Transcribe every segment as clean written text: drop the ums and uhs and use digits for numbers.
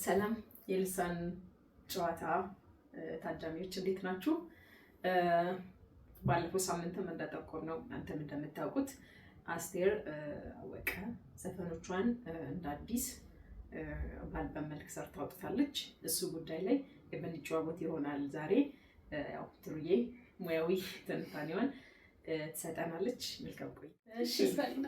ሰላም የልሳን ጨዋታ ታዳሚዎች እንዴት ናችሁ? ባለፈው ሳምንትም እንደጠቆምነው እናንተም እንደምታውቁት አስቴር አወቀ ዘፈኖቿን እንደ አዲስ በአልበም መልክ ሰርታ አውጥታለች። እሱ ጉዳይ ላይ የምንጨዋወት ይሆናል ዛሬ። ያው ትሩዬ ሙያዊ ትንታኔዋን ትሰጠናለች። መልካም ቆይ። እሺ ሰላም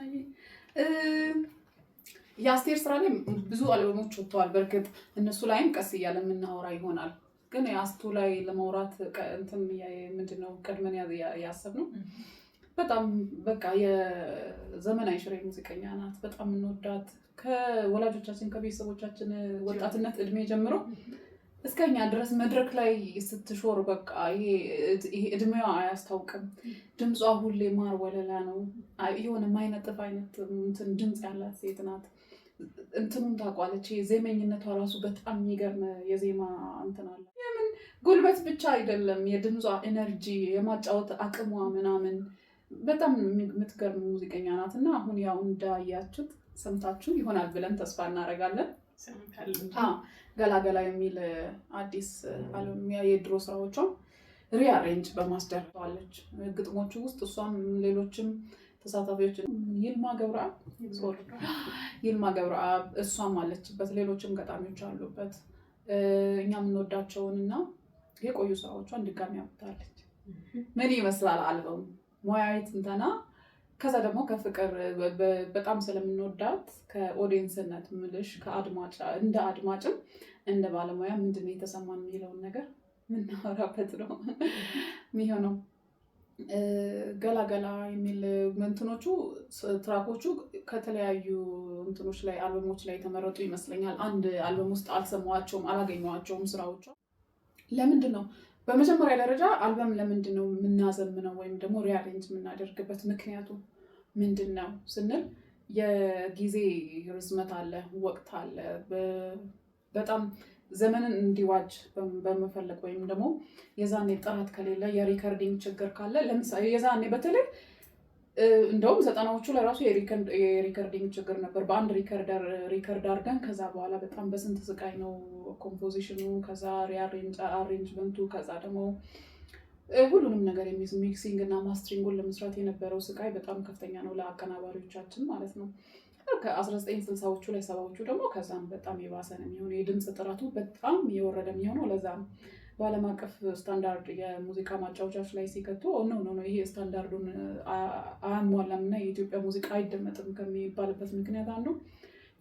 የአስቴር ስራ ላይ ብዙ አልበሞች ወጥተዋል። በርግጥ እነሱ ላይም ቀስ እያለ የምናወራ ይሆናል። ግን የአስቱ ላይ ለማውራት እንትን ምንድነው ቀድመን ያሰብነው በጣም በቃ የዘመናዊ ሽሬ ሙዚቀኛ ናት። በጣም እንወዳት ከወላጆቻችን ከቤተሰቦቻችን ወጣትነት እድሜ ጀምሮ እስከኛ ድረስ መድረክ ላይ ስትሾር በቃ ይሄ እድሜዋ አያስታውቅም። ድምጿ ሁሌ ማር ወለላ ነው። የሆነ ማይነጥፍ አይነት እንትን ድምጽ ያላት ሴት ናት። እንትኑን ታውቋለች። ዜመኝነቷ ራሱ በጣም የሚገርም የዜማ እንትን አለ። የምን ጉልበት ብቻ አይደለም፣ የድምጿ ኤነርጂ፣ የማጫወት አቅሟ ምናምን በጣም የምትገርም ሙዚቀኛ ናት እና አሁን ያው እንዳያችሁት ሰምታችሁ ይሆናል ብለን ተስፋ እናደርጋለን። ገላገላ የሚል አዲስ አልበም የድሮ ስራዎቿን ሪአሬንጅ በማስደረጋለች። ግጥሞቹ ውስጥ እሷም ሌሎችም ተሳታፊዎች ይልማ ገብረአብ እሷም አለችበት። ሌሎችም ገጣሚዎች አሉበት። እኛ የምንወዳቸውን እና የቆዩ ስራዎቿን ድጋሚ አውጥታለች። ምን ይመስላል አልበሙ? ሙያዊ ትንተና፣ ከዛ ደግሞ ከፍቅር በጣም ስለምንወዳት ከኦዲየንስነት ምልሽ እንደ አድማጭም እንደ ባለሙያ ምንድነው የተሰማን የሚለውን ነገር ምናወራበት ነው የሚሆነው። ገላገላ የሚል እንትኖቹ ትራኮቹ ከተለያዩ እንትኖች ላይ አልበሞች ላይ የተመረጡ ይመስለኛል። አንድ አልበም ውስጥ አልሰማቸውም፣ አላገኘኋቸውም ስራዎቿ። ለምንድን ነው በመጀመሪያ ደረጃ አልበም ለምንድን ነው የምናዘምነው ወይም ደግሞ ሪአሬንጅ የምናደርግበት ምክንያቱ ምንድን ነው ስንል የጊዜ ርዝመት አለ፣ ወቅት አለ። በጣም ዘመንን እንዲዋጅ በመፈለግ ወይም ደግሞ የዛኔ ጥራት ከሌለ የሪከርዲንግ ችግር ካለ ለምሳሌ የዛኔ በተለይ እንደውም 90ዎቹ ላይ ራሱ የሪከርዲንግ ችግር ነበር። በአንድ ሪከርድ አድርገን ከዛ በኋላ በጣም በስንት ስቃይ ነው ኮምፖዚሽኑ፣ ከዛ አሬንጅመንቱ፣ ከዛ ደግሞ ሁሉንም ነገር ሚክሲንግ እና ማስተሪንጉን ለመስራት የነበረው ስቃይ በጣም ከፍተኛ ነው ለአቀናባሪዎቻችን ማለት ነው። ከ1960ዎቹ ላይ 70ዎቹ ደግሞ ከዛም በጣም የባሰ ነው የሚሆነው። የድምፅ ጥራቱ በጣም የወረደ የሚሆነው ለዛም በዓለም አቀፍ ስታንዳርድ የሙዚቃ ማጫወቻዎች ላይ ሲከቱ ነው ይሄ ስታንዳርዱን አያሟላም እና የኢትዮጵያ ሙዚቃ አይደመጥም ከሚባልበት ምክንያት አንዱ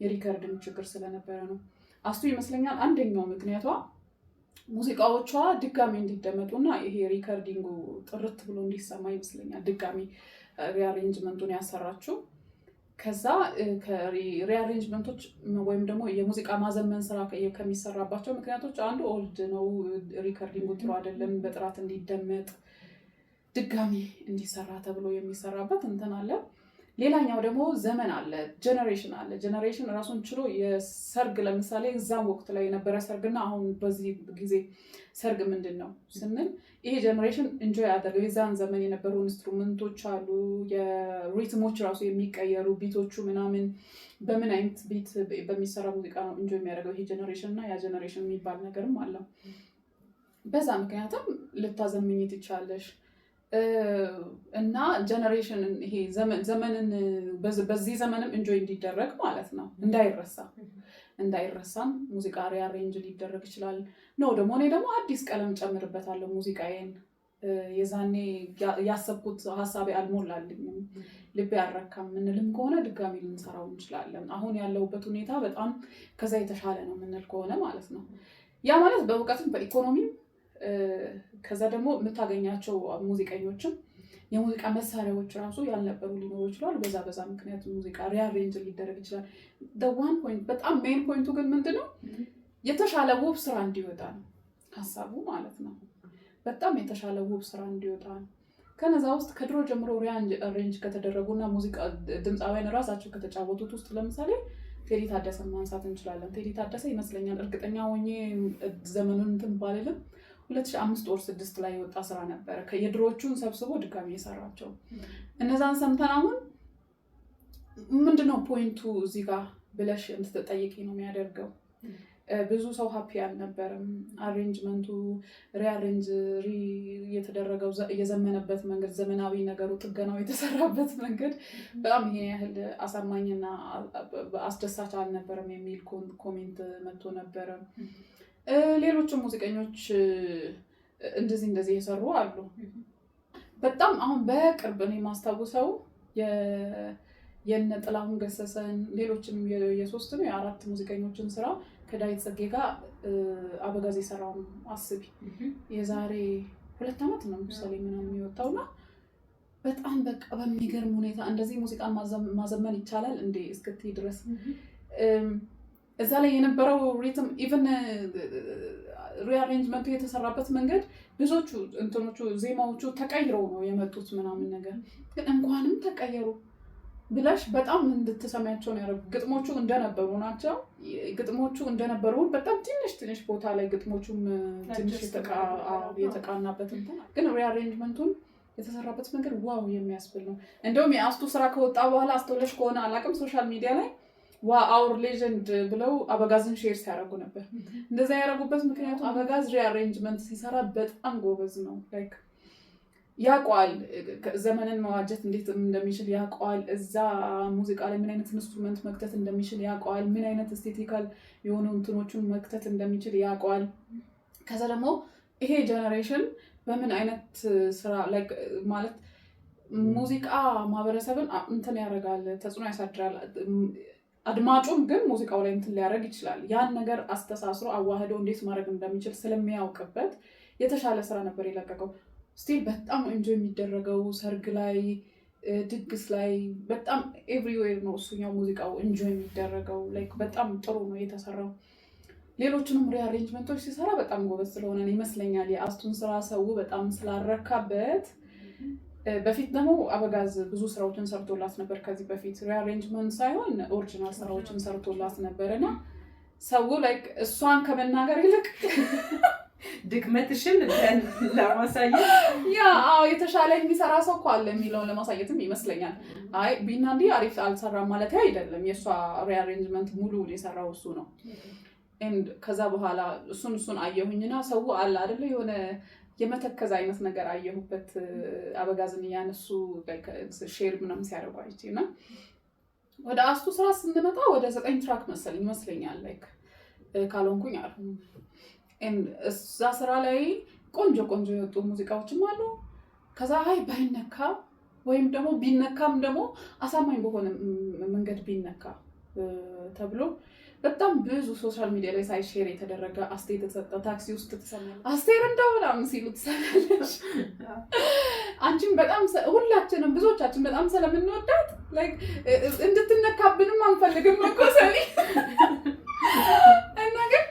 የሪከርድን ችግር ስለነበረ ነው። አስቱ ይመስለኛል አንደኛው ምክንያቷ ሙዚቃዎቿ ድጋሚ እንዲደመጡና ይሄ ሪከርዲንጉ ጥርት ብሎ እንዲሰማ ይመስለኛል ድጋሚ ሪአሬንጅመንቱን ያሰራችው። ከዛ ከሪአሬንጅመንቶች ወይም ደግሞ የሙዚቃ ማዘመን ስራ ከሚሰራባቸው ምክንያቶች አንዱ ኦልድ ነው፣ ሪከርዲንጉ ጥሩ አይደለም፣ በጥራት እንዲደመጥ ድጋሚ እንዲሰራ ተብሎ የሚሰራበት እንትን አለ። ሌላኛው ደግሞ ዘመን አለ፣ ጀነሬሽን አለ። ጀነሬሽን ራሱን ችሎ የሰርግ ለምሳሌ እዛም ወቅት ላይ የነበረ ሰርግና አሁን በዚህ ጊዜ ሰርግ ምንድን ነው ስንል ይሄ ጀነሬሽን ኢንጆይ ያደርገው የዛን ዘመን የነበሩ ኢንስትሩመንቶች አሉ፣ የሪትሞች ራሱ የሚቀየሩ ቢቶቹ ምናምን በምን አይነት ቢት በሚሰራ ሙዚቃ ነው ኢንጆይ የሚያደርገው ይሄ ጀነሬሽን እና ያ ጀነሬሽን የሚባል ነገርም አለው። በዛ ምክንያትም ልታዘምኝ ትችላለሽ እና ጀነሬሽን ይሄ ዘመንን በዚህ ዘመንም ኢንጆይ እንዲደረግ ማለት ነው፣ እንዳይረሳም ሙዚቃ ሪአሬንጅ ሊደረግ ይችላል ነው። ደግሞ እኔ ደግሞ አዲስ ቀለም ጨምርበታለሁ ሙዚቃዬን። የዛኔ ያሰብኩት ሀሳቤ አልሞላልኝም፣ ልቤ አልረካም ምንልም ከሆነ ድጋሚ ልንሰራው እንችላለን። አሁን ያለውበት ሁኔታ በጣም ከዛ የተሻለ ነው ምንል ከሆነ ማለት ነው። ያ ማለት በእውቀትም በኢኮኖሚም ከዛ ደግሞ የምታገኛቸው ሙዚቀኞችም የሙዚቃ መሳሪያዎች ራሱ ያልነበሩ ሊኖሩ ይችላሉ። በዛ ምክንያት ሙዚቃ ሪአሬንጅ ሊደረግ ይችላል። ዋን ፖይንት በጣም ሜን ፖይንቱ ግን ምንድነው የተሻለ ውብ ስራ እንዲወጣ ነው ሀሳቡ ማለት ነው። በጣም የተሻለ ውብ ስራ እንዲወጣ ነው። ከነዛ ውስጥ ከድሮ ጀምሮ ሪአሬንጅ ከተደረጉና ሙዚቃ ድምፃውያን ራሳቸው ከተጫወቱት ውስጥ ለምሳሌ ቴዲ ታደሰን ማንሳት እንችላለን። ቴዲ ታደሰ ይመስለኛል እርግጠኛ ሆኜ ዘመኑን እንትን ባልልም 2005 or 2006 ላይ የወጣ ስራ ነበር የድሮዎቹን ሰብስቦ ድጋሚ የሰራቸው። እነዛን ሰምተን አሁን ምንድነው ፖይንቱ እዚህ ጋር ብለሽ እንድትጠይቂ ነው የሚያደርገው። ብዙ ሰው ሀፒ አልነበረም። አሬንጅመንቱ ሪአሬንጅ የተደረገው የዘመነበት መንገድ፣ ዘመናዊ ነገሩ ጥገናው የተሰራበት መንገድ በጣም ይሄ ያህል አሳማኝና አስደሳች አልነበረም የሚል ኮሜንት መጥቶ ነበረ። ሌሎችም ሙዚቀኞች እንደዚህ የሰሩ አሉ። በጣም አሁን በቅርብ እኔ የማስታውሰው የነ ጥላሁን ገሰሰን ሌሎችንም የ3 ነው የ4 ሙዚቀኞችን ስራ ከዳዊት ጽጌ ጋር አበጋዝ የሰራውን አስቢ የዛሬ 2 ዓመት ነው ምሳሌ ምናምን የወጣውና በጣም በቃ በሚገርም ሁኔታ እንደዚህ ሙዚቃን ማዘመን ይቻላል እንዴ እስክትይ ድረስ እዛ ላይ የነበረው ሪትም ኢቭን ሪአሬንጅመንቱ የተሰራበት መንገድ ብዙዎቹ እንትኖቹ ዜማዎቹ ተቀይረው ነው የመጡት ምናምን ነገር ግን እንኳንም ተቀየሩ ብለሽ በጣም እንድትሰማያቸው ነው ያደረጉት። ግጥሞቹ እንደነበሩ ናቸው። ግጥሞቹ እንደነበሩ በጣም ትንሽ ቦታ ላይ ግጥሞቹም ትንሽ የተቃናበት ግን ሪአሬንጅመንቱን የተሰራበት መንገድ ዋው የሚያስብል ነው። እንደውም የአስቱ ስራ ከወጣ በኋላ አስተውለሽ ከሆነ አላውቅም ሶሻል ሚዲያ ላይ አውር ሌጀንድ ብለው አበጋዝን ሼር ሲያደርጉ ነበር። እንደዛ ያደረጉበት ምክንያቱ አበጋዝ ሪአሬንጅመንት ሲሰራ በጣም ጎበዝ ነው። ላይክ ያውቀዋል ዘመንን መዋጀት እንዴት እንደሚችል ያውቀዋል። እዛ ሙዚቃ ላይ ምን አይነት ኢንስትሩመንት መክተት እንደሚችል ያውቀዋል። ምን አይነት ኤስቴቲካል የሆኑ እንትኖቹን መክተት እንደሚችል ያውቀዋል። ከዛ ደግሞ ይሄ ጀነሬሽን በምን አይነት ስራ ላይክ ማለት ሙዚቃ ማህበረሰብን እንትን ያደርጋል፣ ተጽዕኖ ያሳድራል። አድማጩም ግን ሙዚቃው ላይ እንትን ሊያደርግ ይችላል። ያን ነገር አስተሳስሮ አዋህዶ እንዴት ማድረግ እንደሚችል ስለሚያውቅበት የተሻለ ስራ ነበር የለቀቀው። ስቲል በጣም ኢንጆይ የሚደረገው ሰርግ ላይ፣ ድግስ ላይ በጣም ኤቭሪዌር ነው እሱኛው ሙዚቃው ኢንጆይ የሚደረገው። ላይክ በጣም ጥሩ ነው የተሰራው። ሌሎችንም ሪአሬንጅመንቶች ሲሰራ በጣም ጎበዝ ስለሆነ ይመስለኛል የአስቱን ስራ ሰው በጣም ስላረካበት። በፊት ደግሞ አበጋዝ ብዙ ስራዎችን ሰርቶላት ነበር ከዚህ በፊት ሪአሬንጅመንት ሳይሆን ኦሪጂናል ስራዎችን ሰርቶላት ነበርና ሰው ላይክ እሷን ከመናገር ይልቅ ድክመትሽን ለማሳየት የተሻለ የሚሰራ ሰው እኮ አለ የሚለውን ለማሳየትም ይመስለኛል። አይ ቢናንዲ አሪፍ አልሰራም ማለት አይደለም። የእሷ ሪአሬንጅመንት ሙሉ የሰራው እሱ ነው። ከዛ በኋላ እሱን አየሁኝና ሰው አለ አይደለ የሆነ የመተከዝ አይነት ነገር አየሁበት። አበጋዝን እያነሱ ሼር ምናምን ሲያደርጉ አይቼና ወደ አስቱ ስራ ስንመጣ ወደ 9 ትራክ መሰለኝ ይመስለኛል ላይክ ካልሆንኩኝ አሉ። እዛ ስራ ላይ ቆንጆ የወጡ ሙዚቃዎችም አሉ። ከዛ ባይነካ ወይም ደግሞ ቢነካም ደግሞ አሳማኝ በሆነ መንገድ ቢነካ ተብሎ በጣም ብዙ ሶሻል ሚዲያ ላይ ሳይሼር የተደረገ አስቴር የተሰጠ ታክሲ ውስጥ ትሰማለች። አስቴር እንደው ምናምን ሲሉ ትሰማለች። አንቺም በጣም ሁላችንም ብዙዎቻችን በጣም ስለምንወዳት ላይክ እንድትነካብንም አንፈልግም መቆሰሊ እና ግን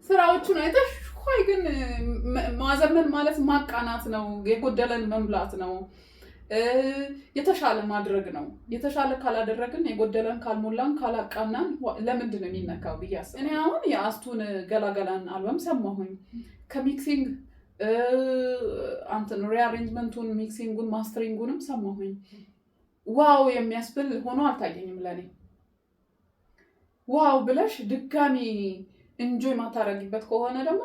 ስራዎቹን አይተሽ ሆይ ግን ማዘመን ማለት ማቃናት ነው፣ የጎደለን መምላት ነው፣ የተሻለ ማድረግ ነው። የተሻለ ካላደረግን የጎደለን ካልሞላን ካላቃናን ለምንድን ነው የሚነካው ብዬ አስብ። እኔ አሁን የአስቱን ገላገላን አልበም ሰማሁኝ። ከሚክሲንግ አንተን ሪአሬንጅመንቱን ሚክሲንጉን ማስተሪንጉንም ሰማሁኝ። ዋው የሚያስብል ሆኖ አልታየኝም ለኔ። ዋው ብለሽ ድጋሚ እንጆይ ማታረጊበት ከሆነ ደግሞ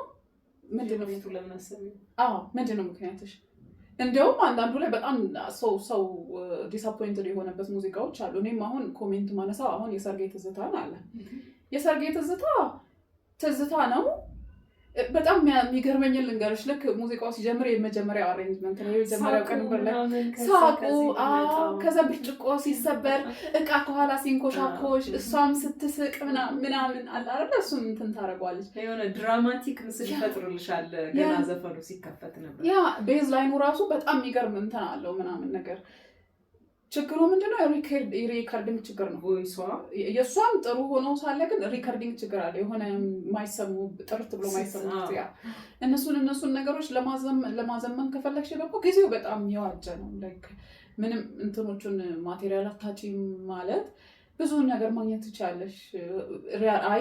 ምንድነው ምንድነው ምክንያትሽ? እንደውም አንዳንዱ ላይ በጣም ሰው ዲስአፖይንትድ የሆነበት ሙዚቃዎች አሉ። እኔም አሁን ኮሜንት ማነሳው አሁን የሰርጌ ትዝታን አለ። የሰርጌ ትዝታ ነው። በጣም የሚገርመኝን ልንገርሽ። ልክ ሙዚቃው ሲጀምር የመጀመሪያው አሬንጅመንት ነው። የመጀመሪያው ቀንበር ላይ ሳቁ፣ ከዛ ብርጭቆ ሲሰበር፣ እቃ ከኋላ ሲንኮሻኮሽ፣ እሷም ስትስቅ ምናምን አለ አይደል? እሱን እንትን ታደርገዋለች። የሆነ ድራማቲክ ምስል ይፈጥሩልሻል ገና ዘፈኑ ሲከፈት ነበር። ቤዝ ላይኑ ራሱ በጣም የሚገርም እንትን አለው ምናምን ነገር። ችግሩ ምንድነው? ሪከርዲንግ ችግር ነው። የእሷም ጥሩ ሆኖ ሳለ ግን ሪከርዲንግ ችግር አለ። የሆነ ማይሰሙ ጥርት ብሎ ማይሰሙ እነሱን ነገሮች ለማዘመን ከፈለግሽ ደግሞ ጊዜው በጣም የዋጀ ነው። ምንም እንትኖቹን ማቴሪያል አታጪም ማለት ብዙ ነገር ማግኘት ትችላለሽ።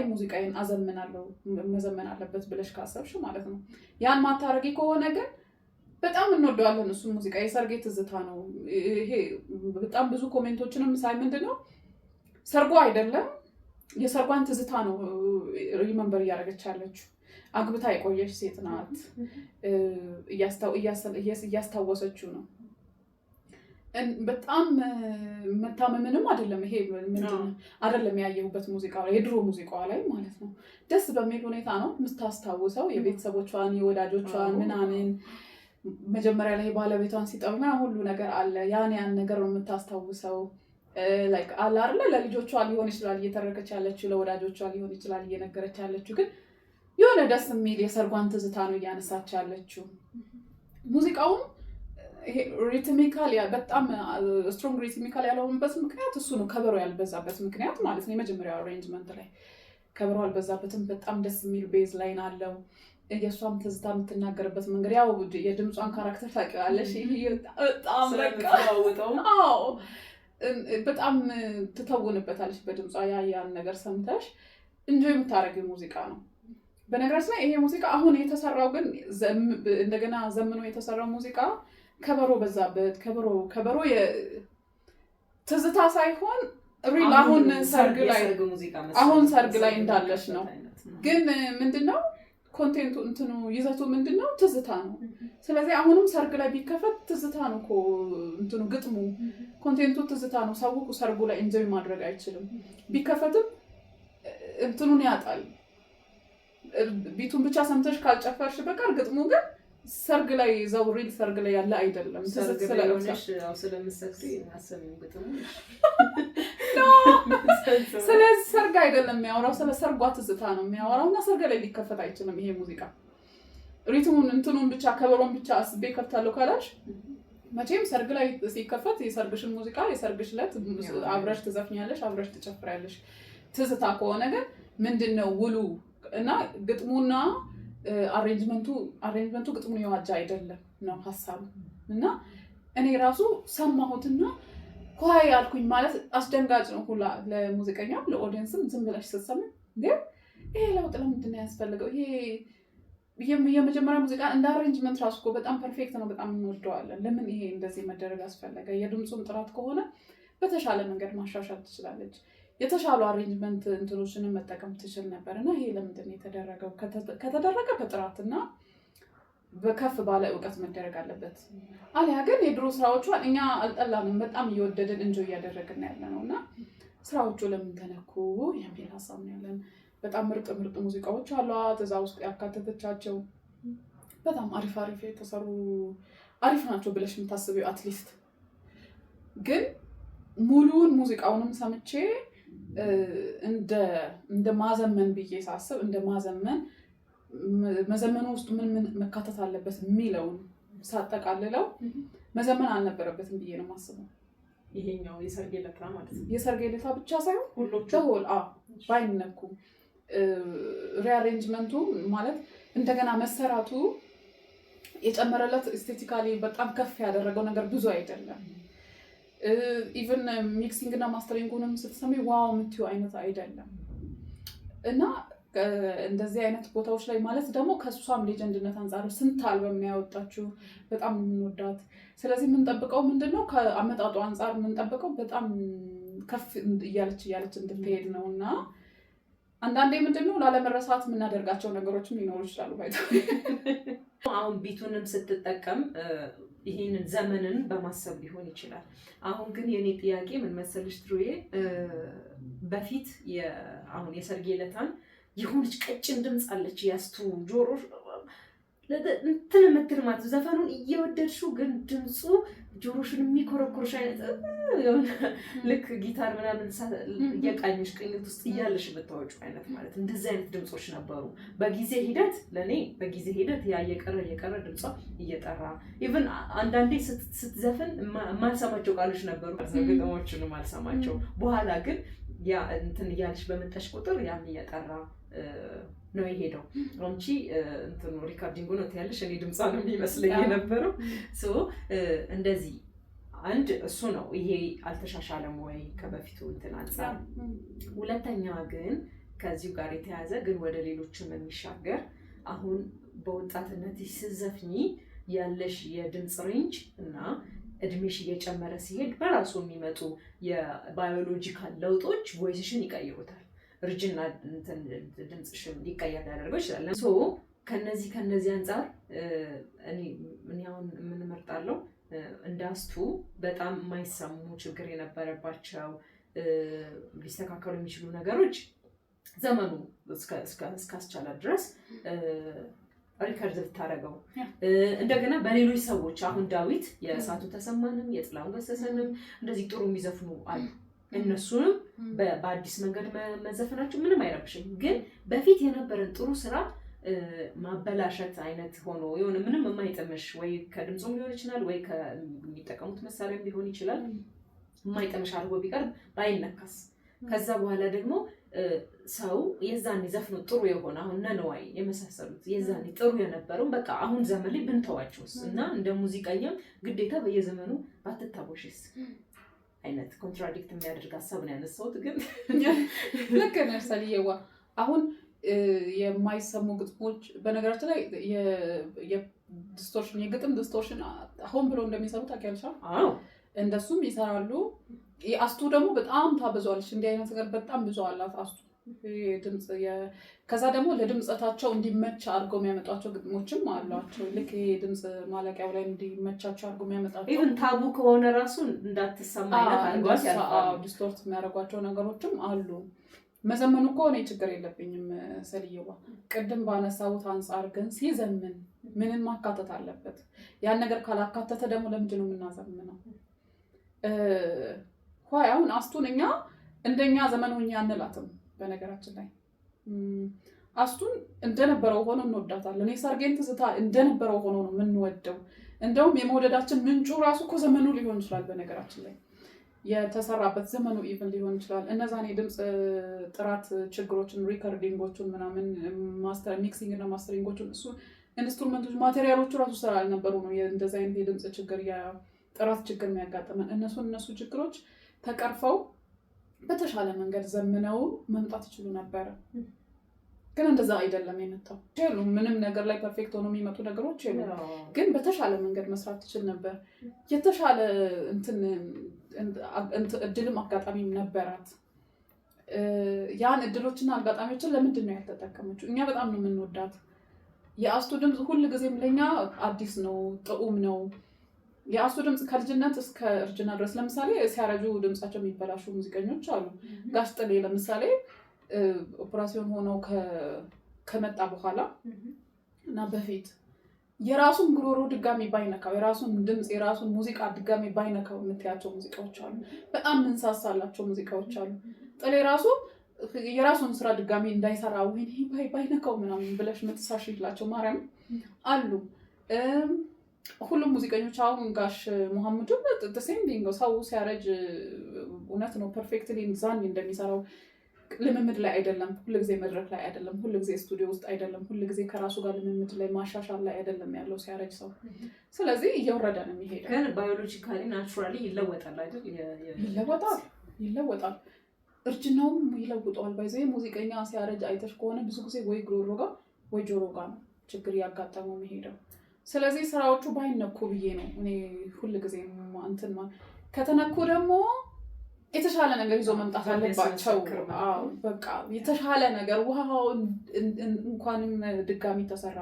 ሙዚቃዬን አዘምናለሁ መዘመን አለበት ብለሽ ካሰብሽ ማለት ነው። ያን ማታረጊ ከሆነ ግን በጣም እንወደዋለን እሱን ሙዚቃ። የሰርጌ ትዝታ ነው ይሄ። በጣም ብዙ ኮሜንቶችንም ሳይ ምንድነው ሰርጎ አይደለም የሰርጓን ትዝታ ነው ሪመምበር እያደረገች ያለችው። አግብታ የቆየች ሴት ናት። እያስታወሰችው ነው። በጣም መታመምንም አይደለም ይሄ ምንድነው አይደለም ያየሁበት ሙዚቃው ላይ የድሮ ሙዚቃዋ ላይ ማለት ነው። ደስ በሚል ሁኔታ ነው የምታስታውሰው የቤተሰቦቿን የወዳጆቿን ምናምን መጀመሪያ ላይ ባለቤቷን ሲጠሩና ሁሉ ነገር አለ። ያን ነገር ነው የምታስታውሰው። ላይክ አለ አይደለ ለልጆቿ ሊሆን ይችላል እየተረከች ያለችው፣ ለወዳጆቿ ሊሆን ይችላል እየነገረች ያለችው። ግን የሆነ ደስ የሚል የሰርጓን ትዝታ ነው እያነሳች ያለችው። ሙዚቃውም ይሄ ሪትሚካል በጣም ስትሮንግ ሪትሚካል ያለውበት ምክንያት እሱ ነው። ከበሮ ያልበዛበት ምክንያት ማለት ነው። የመጀመሪያው አሬንጅመንት ላይ ከበሮ አልበዛበትም። በጣም ደስ የሚል ቤዝ ላይን አለው። የእሷም ትዝታ የምትናገርበት መንገድ ያው የድምጿን ካራክተር ታውቂዋለሽ። በጣም በጣም ትተውንበታለች በድምጿ። ያን ነገር ሰምተሽ እንጆይ የምታደርጊው ሙዚቃ ነው። በነገራችን ላይ ይሄ ሙዚቃ አሁን የተሰራው ግን እንደገና ዘምኖ የተሰራው ሙዚቃ ከበሮ በዛበት። ከበሮ ትዝታ ሳይሆን ሪል አሁን ሰርግ ላይ እንዳለሽ ነው። ግን ምንድነው ኮንቴንቱ እንትኑ ይዘቱ ምንድነው? ትዝታ ነው። ስለዚህ አሁንም ሰርግ ላይ ቢከፈት ትዝታ ነው እኮ እንትኑ ግጥሙ ኮንቴንቱ ትዝታ ነው። ሰው ሰርጉ ላይ ኢንጆይ ማድረግ አይችልም። ቢከፈትም እንትኑን ያጣል። ቢቱን ብቻ ሰምተሽ ካልጨፈርሽ በቀር ግጥሙ ግን ሰርግ ላይ ሪል ሰርግ ላይ ያለ አይደለም። ስለዚህ ሰርግ አይደለም የሚያወራው፣ ስለ ሰርጓ ትዝታ ነው የሚያወራው። እና ሰርግ ላይ ሊከፈት አይችልም ይሄ ሙዚቃ። ሪትሙን እንትኑን ብቻ ከበሮን ብቻ አስቤ ከፍታለሁ ካላሽ መቼም ሰርግ ላይ ሲከፈት የሰርግሽን ሙዚቃ የሰርግሽ ዕለት አብረሽ ትዘፍኛለሽ፣ አብረሽ ትጨፍሪያለሽ። ትዝታ ከሆነ ግን ምንድነው ውሉ እና ግጥሙና አሬንጅመንቱ ግጥሙን የዋጃ አይደለም ነው ሀሳቡ። እና እኔ ራሱ ሰማሁትና ኳይ አልኩኝ። ማለት አስደንጋጭ ነው ሁላ ለሙዚቀኛም ለኦዲየንስም። ዝም ብለሽ ስትሰሚ ይሄ ለውጥ ለምንድን ነው ያስፈልገው? ይሄ የመጀመሪያ ሙዚቃ እንደ አሬንጅመንት ራሱ እኮ በጣም ፐርፌክት ነው፣ በጣም እንወደዋለን። ለምን ይሄ እንደዚህ መደረግ አስፈለገ? የድምፁም ጥራት ከሆነ በተሻለ መንገድ ማሻሻል ትችላለች። የተሻሉ አሬንጅመንት እንትኖችንም መጠቀም ትችል ነበር። እና ይሄ ለምንድን ነው የተደረገው? ከተደረገ በጥራትና በከፍ ባለ እውቀት መደረግ አለበት። አሊያ ግን የድሮ ስራዎቿን እኛ አልጠላንም፣ በጣም እየወደድን እንጆ እያደረግን ያለ ነው። እና ስራዎቹ ለምን ተነኩ የሚል ሀሳብ ነው ያለን። በጣም ምርጥ ሙዚቃዎች አሏት እዛ ውስጥ ያካተተቻቸው። በጣም አሪፍ የተሰሩ አሪፍ ናቸው ብለሽ የምታስቢው አትሊስት። ግን ሙሉውን ሙዚቃውንም ሰምቼ እንደ ማዘመን ብዬ ሳስብ እንደ መዘመኑ ውስጥ ምን መካተት አለበት የሚለውን ሳጠቃልለው መዘመን አልነበረበትም ብዬ ነው የማስበው። ይሄኛው የሰርግ ዕለት ማለት ነው። የሰርግ ዕለት ብቻ ሳይሆን ሁሉም ባይነኩ ሪአሬንጅመንቱ ማለት እንደገና መሰራቱ የጨመረለት ኤስቴቲካሊ በጣም ከፍ ያደረገው ነገር ብዙ አይደለም። ኢቨን ሚክሲንግ እና ማስተሪንጉንም ስትሰሚ ዋው የምትይው አይነት አይደለም። እና እንደዚህ አይነት ቦታዎች ላይ ማለት ደግሞ ከእሷም ሌጀንድነት አንጻር ስንት አልበም ያወጣችው በጣም የምንወዳት። ስለዚህ የምንጠብቀው ምንድነው ከአመጣጡ አንጻር የምንጠብቀው በጣም ከፍ እያለች እንድትሄድ ነው። እና አንዳንዴ ምንድነው ላለመረሳት የምናደርጋቸው ነገሮችም ሊኖሩ ይችላሉ። አሁን ቢቱንም ስትጠቀም ይሄንን ዘመንን በማሰብ ሊሆን ይችላል። አሁን ግን የኔ ጥያቄ ምን መሰለሽ ትሩዬ፣ በፊት አሁን የሰርግ ዕለታን የሆነች ቀጭን ድምፅ አለች ያስቱ ጆሮ እንትን የምትል ማለት ዘፈኑን እየወደድሽው ግን ድምፁ ጆሮሽን የሚኮረኮርሽ አይነት የሆነ ልክ ጊታር ምናምን እየቃኘሽ ቅኝት ውስጥ እያለሽ የምታወጪው አይነት ማለት እንደዚህ አይነት ድምፆች ነበሩ። በጊዜ ሂደት ያ እየቀረ ድምጿ እየጠራ ኢቭን አንዳንዴ ስትዘፍን የማልሰማቸው ቃሎች ነበሩ፣ ግጥሞችንም አልሰማቸው። በኋላ ግን ያ እንትን እያለሽ በመጣሽ ቁጥር ያን እየጠራ ነው የሄደው። አንቺ እንትኑ ሪካርዲንጉ ነው ትያለሽ፣ እኔ ድምጿ ነው የሚመስለኝ የነበረው። እንደዚህ አንድ እሱ ነው። ይሄ አልተሻሻለም ወይ ከበፊቱ እንትን አንጻር? ሁለተኛ ግን ከዚሁ ጋር የተያዘ ግን ወደ ሌሎችም የሚሻገር አሁን በወጣትነት ስትዘፍኚ ያለሽ የድምፅ ሬንጅ እና እድሜሽ እየጨመረ ሲሄድ በራሱ የሚመጡ የባዮሎጂካል ለውጦች ቮይስሽን ይቀይሩታል። እርጅና እንትን ድምፅሽም ሊቀየር ሊያደርገው ይችላል። ሶ ከነዚህ አንጻር እኔ አሁን የምንመርጣለው እንዳስቱ በጣም የማይሰሙ ችግር የነበረባቸው ሊስተካከሉ የሚችሉ ነገሮች ዘመኑ እስካስቻለ ድረስ ሪከርድ ልታደርገው እንደገና በሌሎች ሰዎች አሁን ዳዊት የእሳቱ ተሰማንም የጥላሁን ገሰሰንም እንደዚህ ጥሩ የሚዘፍኑ አሉ። እነሱንም በአዲስ መንገድ መዘፈናቸው ምንም አይረብሽም። ግን በፊት የነበረን ጥሩ ስራ ማበላሸት አይነት ሆኖ የሆነ ምንም የማይጥምሽ ወይ ከድምፁም ሊሆን ይችላል ወይ ከሚጠቀሙት መሳሪያም ሊሆን ይችላል የማይጥምሽ አድርጎ ቢቀርብ ባይነካስ ከዛ በኋላ ደግሞ ሰው የዛኔ ዘፍኖ ጥሩ የሆነ አሁን ነነዋይ የመሳሰሉት የዛኔ ጥሩ የነበረው በቃ አሁን ዘመን ላይ ብንተዋቸውስ እና እንደ ሙዚቀኛም ግዴታ በየዘመኑ ባትታቦሽስ አይነት ኮንትራዲክት የሚያደርግ ሀሳብ ነው ያነሳሁት። ግን ልክ ነሽ ሰልየዋ። አሁን የማይሰሙ ግጥሞች በነገራችን ላይ የዲስቶርሽን የግጥም ዲስቶርሽን ሆን ብሎ እንደሚሰሩ ታውቂያለሽ? አዎ እንደሱም ይሰራሉ። የአስቱ ደግሞ በጣም ታበዛለች። እንዲህ አይነት ነገር በጣም ብዙ አላት አስቱ ድምጽ ከዛ ደግሞ ለድምጸታቸው እንዲመች አድርገው የሚያመጣቸው ግጥሞችም አሏቸው። ልክ ይሄ ድምጽ ማለቂያው ላይ እንዲመቻቸው አድርገው የሚያመጣቸው ኢቭን ታቡ ከሆነ ራሱ እንዳትሰማ አይነት አድርጓት ያልፋሉ። ዲስቶርት የሚያደርጓቸው ነገሮችም አሉ። መዘመኑ እኮ እኔ ችግር የለብኝም ሰልየዋ። ቅድም ባነሳሁት አንጻር ግን ሲዘምን ምንን ማካተት አለበት? ያን ነገር ካላካተተ ደግሞ ለምንድን ነው የምናዘምነው? አሁን አስቱን እኛ እንደኛ ዘመኑኛ አንላትም። በነገራችን ላይ አስቱን እንደነበረው ሆኖ እንወዳታለን። የሰርጌን ትዝታ እንደነበረው ሆኖ ነው የምንወደው። እንደውም የመውደዳችን ምንጩ ራሱ እኮ ዘመኑ ሊሆን ይችላል። በነገራችን ላይ የተሰራበት ዘመኑ ኢቭን ሊሆን ይችላል። እነዛን የድምፅ ጥራት ችግሮችን ሪከርዲንጎቹን ምናምን ሚክሲንግ እና ማስተሪንጎቹን እሱ ኢንስትሩመንቶች ማቴሪያሎቹ ራሱ ስራ አልነበሩ ነው እንደዚህ አይነት የድምፅ ችግር የጥራት ችግር የሚያጋጥመን። እነሱ ችግሮች ተቀርፈው በተሻለ መንገድ ዘምነው መምጣት ይችሉ ነበረ። ግን እንደዛ አይደለም የመጣው። ምንም ነገር ላይ ፐርፌክት ሆኖ የሚመጡ ነገሮች ግን በተሻለ መንገድ መስራት ትችል ነበር። የተሻለ እድልም አጋጣሚም ነበራት። ያን እድሎችና አጋጣሚዎችን ለምንድን ነው ያልተጠቀመችው? እኛ በጣም ነው የምንወዳት። የአስቱ ድምፅ ሁል ጊዜም ለኛ አዲስ ነው፣ ጥዑም ነው። የአስቱ ድምፅ ከልጅነት እስከ እርጅና ድረስ ለምሳሌ ሲያረጁ ድምፃቸው የሚበላሹ ሙዚቀኞች አሉ። ጋሽ ጥሌ ለምሳሌ ኦፕራሲዮን ሆነው ከመጣ በኋላ እና በፊት የራሱን ጉሮሮ ድጋሚ ባይነካው የራሱን ድምፅ የራሱን ሙዚቃ ድጋሚ ባይነካው የምትያቸው ሙዚቃዎች አሉ። በጣም ምንሳሳላቸው ሙዚቃዎች አሉ። ጥሌ ራሱ የራሱን ስራ ድጋሚ እንዳይሰራ ወይ ባይነካው ምናምን ብለሽ የምትሳሽላቸው ማርያም አሉ። ሁሉም ሙዚቀኞች አሁን ጋሽ መሐመዱ ሴም ቢንጎ ሰው ሲያረጅ እውነት ነው ፐርፌክትሊ ዛን እንደሚሰራው ልምምድ ላይ አይደለም፣ ሁልጊዜ መድረክ ላይ አይደለም፣ ሁልጊዜ ስቱዲዮ ውስጥ አይደለም፣ ሁልጊዜ ከራሱ ጋር ልምምድ ላይ ማሻሻል ላይ አይደለም ያለው ሲያረጅ ሰው። ስለዚህ እየወረደ ነው የሚሄደው። ግን ባዮሎጂካሊ ናቹራሊ ይለወጣል አይደል? ይለወጣል። እርጅናውም ይለውጠዋል። ባይዘይ ሙዚቀኛ ሲያረጅ አይተሽ ከሆነ ብዙ ጊዜ ወይ ጉሮሮ ጋር ወይ ጆሮ ጋር ነው ችግር ያጋጠመው የሚሄደው። ስለዚህ ስራዎቹ ባይነኩ ብዬ ነው እኔ ሁልጊዜ እንትን ከተነኩ ደግሞ የተሻለ ነገር ይዞ መምጣት አለባቸው። በቃ የተሻለ ነገር ዋው እንኳንም ድጋሚ ተሰራ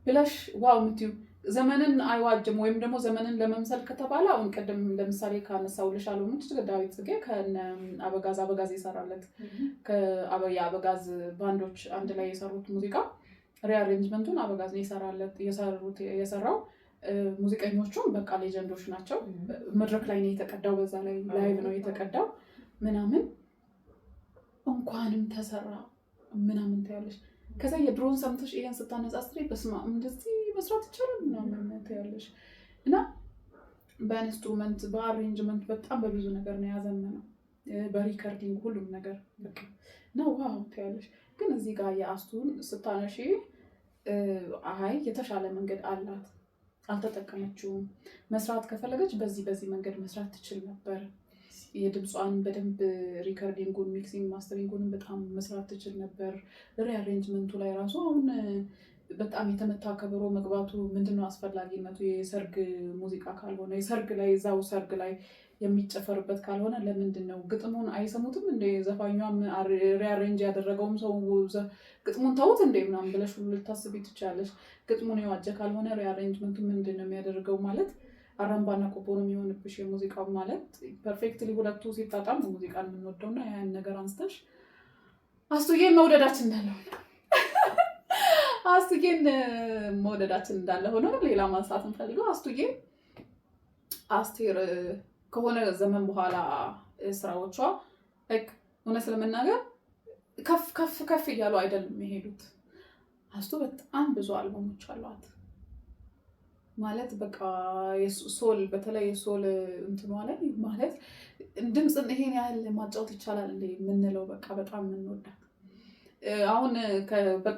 ብለሽ ዋው የምትይው ዘመንን አይዋጅም ወይም ደግሞ ዘመንን ለመምሰል ከተባለ አሁን ቀደም ለምሳሌ ካነሳውልሽ አልበሞች ዳዊት ጽጌ ከነ አበጋዝ የሰራለት የአበጋዝ ባንዶች አንድ ላይ የሰሩት ሙዚቃ ሪአሬንጅመንቱን አበጋዝ ነው የሰራው። ሙዚቀኞቹም በቃ ሌጀንዶች ናቸው። መድረክ ላይ ነው የተቀዳው፣ በዛ ላይ ላይቭ ነው የተቀዳው ምናምን። እንኳንም ተሰራ ምናምን ታያለሽ። ከዛ የድሮን ሰምተሽ ይሄን ስታነጻጽሪ በስማ እንደዚህ መስራት ይቻላል ምናምን ታያለሽ። እና በኢንስትሩመንት በአሬንጅመንት በጣም በብዙ ነገር ነው ያዘመነው፣ በሪከርዲንግ ሁሉም ነገር በቃ ነው ዋው ታያለሽ። ግን እዚህ ጋር የአስቱን ስታነሺ አይ የተሻለ መንገድ አላት፣ አልተጠቀመችውም። መስራት ከፈለገች በዚህ መንገድ መስራት ትችል ነበር። የድምጿን በደንብ ሪከርዲንጉን፣ ሚክሲንግ፣ ማስተሪንጉን በጣም መስራት ትችል ነበር። ሪአሬንጅመንቱ ላይ ራሱ አሁን በጣም የተመታ ከበሮ መግባቱ ምንድነው አስፈላጊነቱ? የሰርግ ሙዚቃ ካልሆነ የሰርግ ላይ እዛው ሰርግ ላይ የሚጨፈርበት ካልሆነ ለምንድን ነው ግጥሙን አይሰሙትም እንደ ዘፋኟም ሪአሬንጅ ያደረገውም ሰው ግጥሙን ተውት እንደ ምናምን ብለሽ ሁሉ ልታስቢ ትችላለሽ። ግጥሙን የዋጀ ካልሆነ ሪአሬንጅመንቱ ምንድን ነው የሚያደርገው ማለት አራምባና ቆቦ ነው የሚሆንብሽ የሙዚቃው ማለት ፐርፌክትሊ ሁለቱ ሲጣጣም ሙዚቃን የምንወደውና ያን ነገር አንስተሽ አስቱዬን መውደዳችን እንዳለ አስቱዬን መውደዳችን እንዳለ ሆነ ሌላ ማንሳት እንፈልገው አስቴር ከሆነ ዘመን በኋላ ስራዎቿ እውነት ለመናገር ከፍ እያሉ አይደለም የሚሄዱት። አስቱ በጣም ብዙ አልበሞች አሏት ማለት በቃ ሶል በተለይ ሶል እንትኗ ላይ ማለት ድምፅን ይሄን ያህል ማጫወት ይቻላል እንደ የምንለው በቃ በጣም የምንወዳት አሁን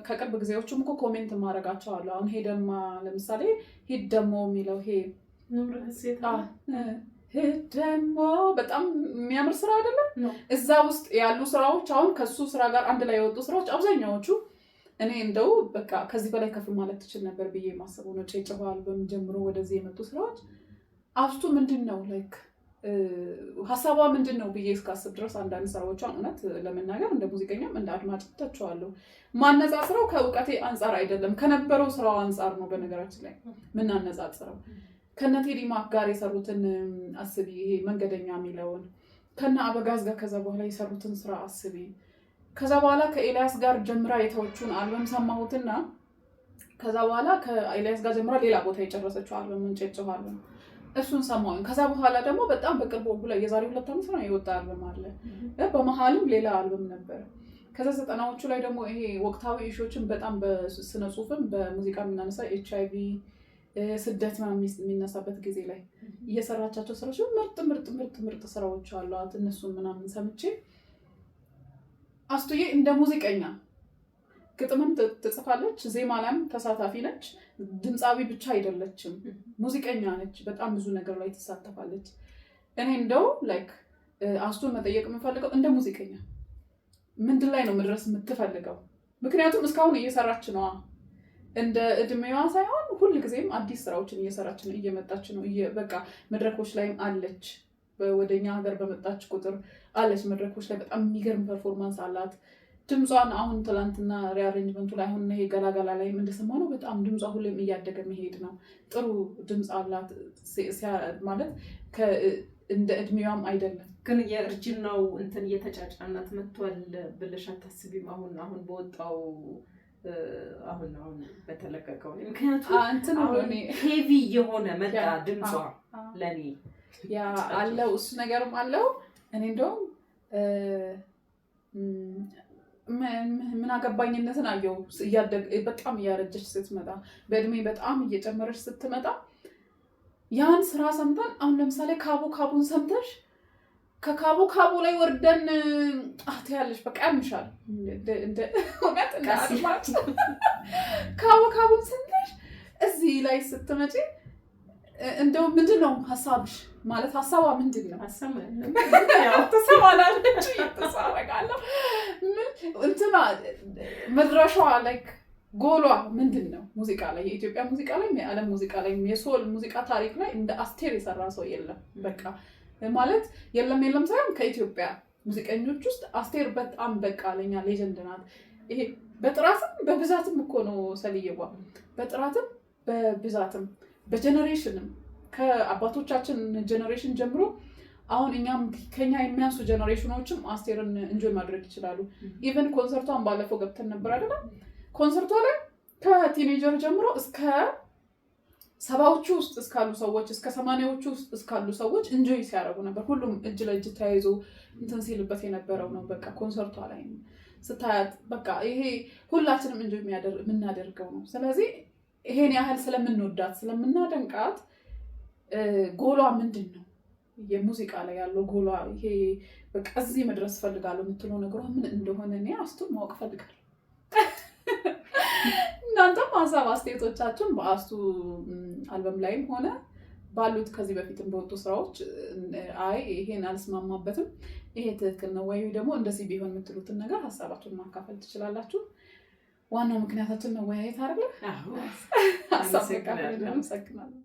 ከቅርብ ጊዜዎችም እኮ ኮሜንት ማድረጋቸው አሉ። አሁን ሄደማ ለምሳሌ ሂድ ደሞ የሚለው ሂድ ደሞ በጣም የሚያምር ስራ አይደለም? እዛ ውስጥ ያሉ ስራዎች አሁን ከሱ ስራ ጋር አንድ ላይ የወጡ ስራዎች አብዛኛዎቹ እኔ እንደው በቃ ከዚህ በላይ ከፍ ማለት ትችል ነበር ብዬ ማሰበው ነው። ጨጭባል በሚጀምሩ ወደዚህ የመጡ ስራዎች አስቱ ምንድን ነው ላይክ ሀሳቧ ምንድን ነው ብዬ እስካስብ ድረስ አንዳንድ ስራዎቿን እውነት ለመናገር እንደ ሙዚቀኛም እንደ አድማጭ ተቸዋለሁ። ማነጻጽረው ከእውቀቴ አንጻር አይደለም ከነበረው ስራው አንጻር ነው። በነገራችን ላይ ምናነጻጽረው ከነ ቴዲ ማክ ጋር የሰሩትን አስቢ፣ ይሄ መንገደኛ የሚለውን ከነ አበጋዝ ጋር ከዛ በኋላ የሰሩትን ስራ አስቢ። ከዛ በኋላ ከኤልያስ ጋር ጀምራ የተወቹን አልበም ሰማሁትና ከዛ በኋላ ከኤልያስ ጋር ጀምራ ሌላ ቦታ የጨረሰችው አልበም እንጨጨው አልበም እሱን ሰማሁኝ። ከዛ በኋላ ደግሞ በጣም በቅርቡ የዛሬ 2 ዓመት ነው የወጣ አልበም አለ። በመሀልም ሌላ አልበም ነበር። ከዛ 90ዎቹ ላይ ደግሞ ይሄ ወቅታዊ ኢሹዎችን በጣም በስነ ጽሁፍም በሙዚቃ የምናነሳ HIV ስደት የሚነሳበት ጊዜ ላይ እየሰራቻቸው ስራዎች ምርጥ ስራዎች አሏት። እነሱን ምናምን ሰምቼ አስቱዬ እንደ ሙዚቀኛ ግጥምም ትጽፋለች፣ ዜማ ላይም ተሳታፊ ነች። ድምፃዊ ብቻ አይደለችም፣ ሙዚቀኛ ነች። በጣም ብዙ ነገር ላይ ትሳተፋለች። እኔ እንደው ላይክ አስቱን መጠየቅ የምፈልገው እንደ ሙዚቀኛ ምንድን ላይ ነው መድረስ የምትፈልገው? ምክንያቱም እስካሁን እየሰራች ነዋ። እንደ እድሜዋ ሳይሆን ሁል ጊዜም አዲስ ስራዎችን እየሰራች ነው፣ እየመጣች ነው። በቃ መድረኮች ላይም አለች። ወደኛ ሀገር በመጣች ቁጥር አለች መድረኮች ላይ በጣም የሚገርም ፐርፎርማንስ አላት። ድምጿን አሁን ትላንትና ሪአሬንጅመንቱ ላይ አሁን ይሄ ገላገላ ላይ እንደሰማሁ ነው በጣም ድምጿ ሁሌም እያደገ መሄድ ነው። ጥሩ ድምፅ አላት ማለት እንደ እድሜዋም አይደለም። ግን የእርጅናው እንትን እየተጫጫናት መጥቷል ብለሽ አታስቢም? አሁን በወጣው አሁን በተለቀቀው ምክንያቱም ሄቪ የሆነ መጣ ድምጿ ለኔ ያ አለው እሱ ነገርም አለው። እኔ እንደውም ምን አገባኝነትን አየው በጣም እያረጀች ስትመጣ በእድሜ በጣም እየጨመረች ስትመጣ ያን ስራ ሰምተን አሁን ለምሳሌ ካቡን ሰምተሽ ከካቡ ላይ ወርደን ያለሽ በቃ ያምሻል እንደ እውነት እንዳስማት ካቡን ሰምተሽ እዚህ ላይ ስትመጪ እንደው ምንድን ነው ሀሳብሽ? ማለት ሀሳቧ ምንድን ነው? ተሰማላለች ተሳረቃለሁ እንትና መድረሻዋ ላይክ ጎሏ ምንድን ነው? ሙዚቃ ላይ የኢትዮጵያ ሙዚቃ ላይ የዓለም ሙዚቃ ላይ የሶል ሙዚቃ ታሪክ ላይ እንደ አስቴር የሰራ ሰው የለም። በቃ ማለት የለም ሳይሆን ከኢትዮጵያ ሙዚቀኞች ውስጥ አስቴር በጣም በቃ ለኛ ሌጀንድ ናት። ይሄ በጥራትም በብዛትም እኮ ነው ሰልየዋ፣ በጥራትም በብዛትም በጀነሬሽንም ከአባቶቻችን ጀነሬሽን ጀምሮ አሁን እኛም ከኛ የሚያንሱ ጀነሬሽኖችም አስቴርን እንጆይ ማድረግ ይችላሉ። ኢቨን ኮንሰርቷን ባለፈው ገብተን ነበር አይደል? ኮንሰርቷ ላይ ከቲኔጀር ጀምሮ እስከ 70ዎቹ ውስጥ እስካሉ ሰዎች እስከ 80ዎቹ ውስጥ እስካሉ ሰዎች እንጆይ ሲያደርጉ ነበር። ሁሉም እጅ ለእጅ ተያይዞ እንትን ሲልበት የነበረው ነው። በቃ ኮንሰርቷ ላይ ስታያት በቃ ይሄ ሁላችንም እንጆይ የምናደርገው ነው። ስለዚህ ይሄን ያህል ስለምንወዳት ስለምናደንቃት ጎሏ ምንድን ነው? የሙዚቃ ላይ ያለው ጎሏ ይሄ በቃ እዚህ መድረስ ፈልጋለሁ የምትለው ነገሯ ምን እንደሆነ እኔ አስቱን ማወቅ ፈልጋለሁ። እናንተም ሀሳብ አስተያየቶቻችሁን በአስቱ አልበም ላይም ሆነ ባሉት ከዚህ በፊትም በወጡ ስራዎች ይሄን አልስማማበትም፣ ይሄ ትክክል ነው ወይ ደግሞ እንደዚህ ቢሆን የምትሉትን ነገር ሀሳባችሁን ማካፈል ትችላላችሁ። ዋናው ምክንያታችን መወያየት አይደለ? አዎ። ሀሳብ መካፈል። አመሰግናለሁ።